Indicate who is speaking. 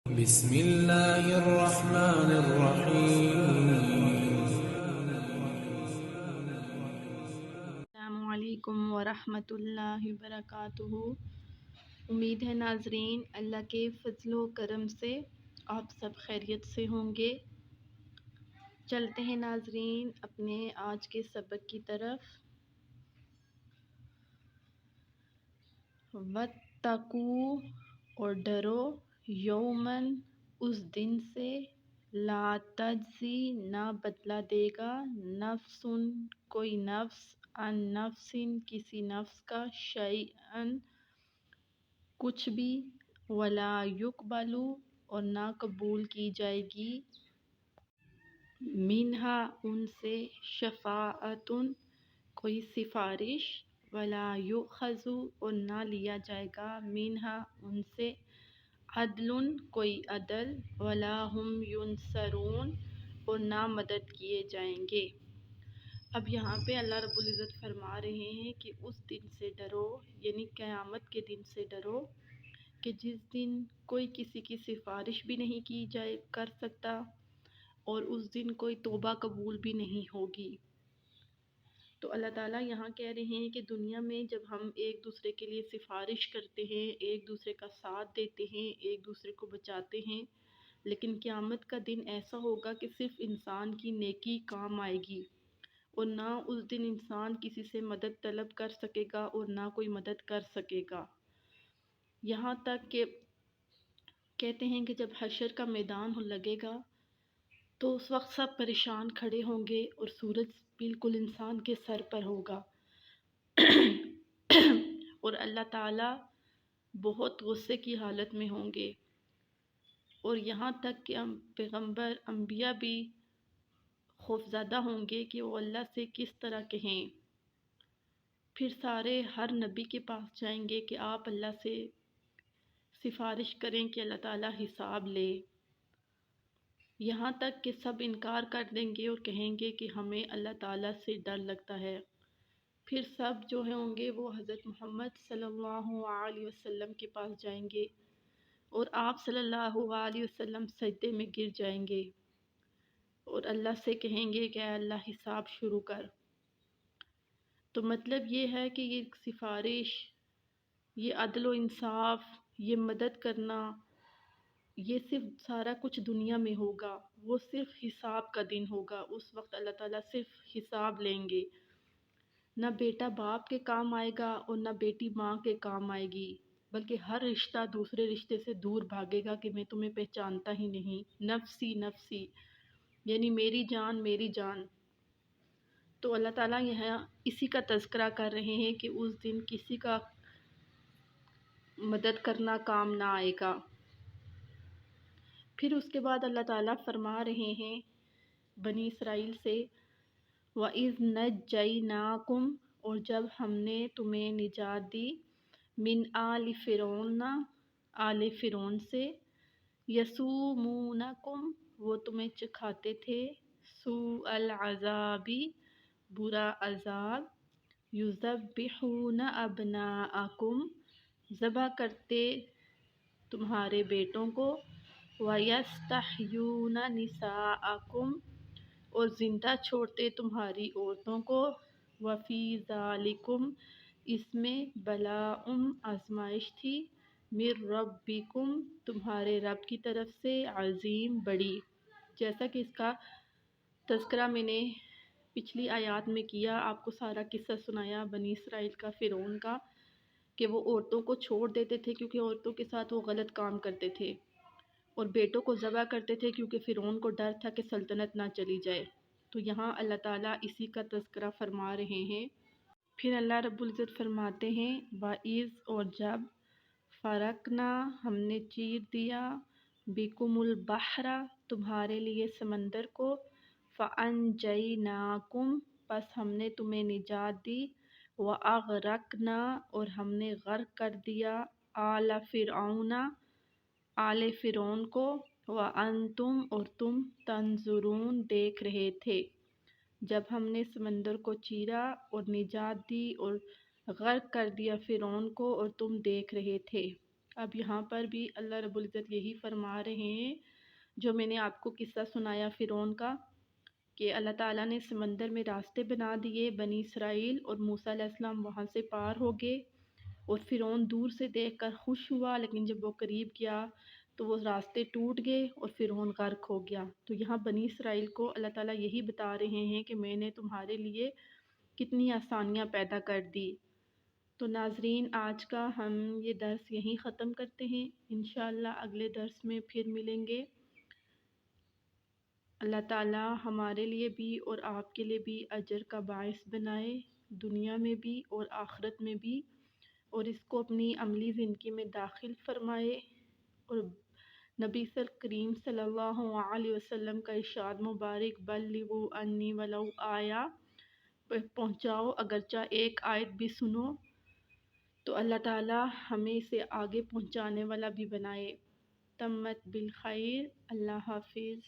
Speaker 1: بسم اللہ الرحمن الرحیم۔
Speaker 2: السلام علیکم ورحمۃ اللہ وبرکاتہ۔ امید ہے ناظرین اللہ کے فضل و کرم سے آپ سب خیریت سے ہوں گے۔ چلتے ہیں ناظرین اپنے آج کے سبق کی طرف۔ واتقوا اور ڈرو، یومن اس دن سے، لا تجزی نہ بدلہ دے گا، نفس کوئی نفس، ان نفس کسی نفس کا، شیئن کچھ بھی، ولا یقبل اور نہ قبول کی جائے گی، منہا ان سے، شفاعت کوئی سفارش، ولا یؤخذ اور نہ لیا جائے گا، منہا ان سے، عدل کوئی عدل، ولا هم ینصرون اور نہ مدد کیے جائیں گے۔ اب یہاں پہ اللہ رب العزت فرما رہے ہیں کہ اس دن سے ڈرو، یعنی قیامت کے دن سے ڈرو کہ جس دن کوئی کسی کی سفارش بھی نہیں کی جائے کر سکتا، اور اس دن کوئی توبہ قبول بھی نہیں ہوگی۔ تو اللہ تعالیٰ یہاں کہہ رہے ہیں کہ دنیا میں جب ہم ایک دوسرے کے لیے سفارش کرتے ہیں، ایک دوسرے کا ساتھ دیتے ہیں، ایک دوسرے کو بچاتے ہیں، لیکن قیامت کا دن ایسا ہوگا کہ صرف انسان کی نیکی کام آئے گی، اور نہ اس دن انسان کسی سے مدد طلب کر سکے گا اور نہ کوئی مدد کر سکے گا۔ یہاں تک کہ کہتے ہیں کہ جب حشر کا میدان لگے گا تو اس وقت سب پریشان کھڑے ہوں گے اور سورج بالکل انسان کے سر پر ہوگا اور اللہ تعالیٰ بہت غصے کی حالت میں ہوں گے، اور یہاں تک کہ پیغمبر انبیاء بھی خوفزدہ ہوں گے کہ وہ اللہ سے کس طرح کہیں۔ پھر سارے ہر نبی کے پاس جائیں گے کہ آپ اللہ سے سفارش کریں کہ اللہ تعالیٰ حساب لے، یہاں تک کہ سب انکار کر دیں گے اور کہیں گے کہ ہمیں اللہ تعالیٰ سے ڈر لگتا ہے۔ پھر سب جو ہوں گے وہ حضرت محمد صلی اللہ علیہ وسلم کے پاس جائیں گے، اور آپ صلی اللہ علیہ وسلم سجدے میں گر جائیں گے اور اللہ سے کہیں گے کہ اے اللہ حساب شروع کر۔ تو مطلب یہ ہے کہ یہ سفارش، یہ عدل و انصاف، یہ مدد کرنا، یہ صرف سارا کچھ دنیا میں ہوگا، وہ صرف حساب کا دن ہوگا۔ اس وقت اللہ تعالیٰ صرف حساب لیں گے، نہ بیٹا باپ کے کام آئے گا اور نہ بیٹی ماں کے کام آئے گی، بلکہ ہر رشتہ دوسرے رشتے سے دور بھاگے گا کہ میں تمہیں پہچانتا ہی نہیں، نفسی نفسی، یعنی میری جان میری جان۔ تو اللہ تعالیٰ یہاں اسی کا تذکرہ کر رہے ہیں کہ اس دن کسی کا مدد کرنا کام نہ آئے گا۔ پھر اس کے بعد اللہ تعالیٰ فرما رہے ہیں بنی اسرائیل سے، وَإِذْ نَجَّيْنَاكُمْ اور جب ہم نے تمہیں نجات دی، من آل فرعون آل فرعون سے، یسومونکم وہ تمہیں چکھاتے تھے، سوء العذابی برا عذاب، یذبحون ابناءکم ذبح کرتے تمہارے بیٹوں کو، وَيَسْتَحْيُونَ نِسَاءَكُمْ اور زندہ چھوڑتے تمہاری عورتوں کو، وَفِي ذَلِكُمْ اس میں بلاء آزمائش تھی، مِن رَبِّكُمْ تمہارے رب کی طرف سے، عظیم بڑی۔ جیسا کہ اس کا تذکرہ میں نے پچھلی آیات میں کیا، آپ کو سارا قصہ سنایا بنی اسرائیل کا، فرعون کا، کہ وہ عورتوں کو چھوڑ دیتے تھے کیونکہ عورتوں کے ساتھ وہ غلط کام کرتے تھے، اور بیٹوں کو ذبح کرتے تھے کیونکہ فرعون کو ڈر تھا کہ سلطنت نہ چلی جائے۔ تو یہاں اللہ تعالیٰ اسی کا تذکرہ فرما رہے ہیں۔ پھر اللہ رب العزت فرماتے ہیں، وَإِذْ اور جب، فرقنا ہم نے چیر دیا، بِكُمُ الْبَحْرَ تمہارے لیے سمندر کو، فَأَنْجَيْنَاكُمْ پس ہم نے تمہیں نجات دی، وَأَغْرَقْنَا اور ہم نے غرق کر دیا، آلَ فرعون آل فرعون کو، وَأَنْتُمْ اور تم تنظرون دیکھ رہے تھے۔ جب ہم نے سمندر کو چیرا اور نجات دی اور غرق کر دیا فرعون کو اور تم دیکھ رہے تھے۔ اب یہاں پر بھی اللہ رب العزت یہی فرما رہے ہیں جو میں نے آپ کو قصہ سنایا فرعون کا، کہ اللہ تعالیٰ نے سمندر میں راستے بنا دیے، بنی اسرائیل اور موسیٰ علیہ السلام وہاں سے پار ہو گئے، اور فرعون دور سے دیکھ کر خوش ہوا، لیکن جب وہ قریب گیا تو وہ راستے ٹوٹ گئے اور فرعون غرق ہو گیا۔ تو یہاں بنی اسرائیل کو اللہ تعالیٰ یہی بتا رہے ہیں کہ میں نے تمہارے لیے کتنی آسانیاں پیدا کر دی۔ تو ناظرین، آج کا ہم یہ درس یہیں ختم کرتے ہیں، انشاءاللہ اگلے درس میں پھر ملیں گے۔ اللہ تعالیٰ ہمارے لیے بھی اور آپ کے لیے بھی اجر کا باعث بنائے، دنیا میں بھی اور آخرت میں بھی، اور اس کو اپنی عملی زندگی میں داخل فرمائے، اور نبی کریم صلی اللہ علیہ وسلم کا ارشاد مبارک بلغوا انی ولو آیا، پہنچاؤ اگرچہ ایک آیت بھی سنو، تو اللہ تعالیٰ ہمیں اسے آگے پہنچانے والا بھی بنائے۔ تمت بالخیر، اللہ حافظ۔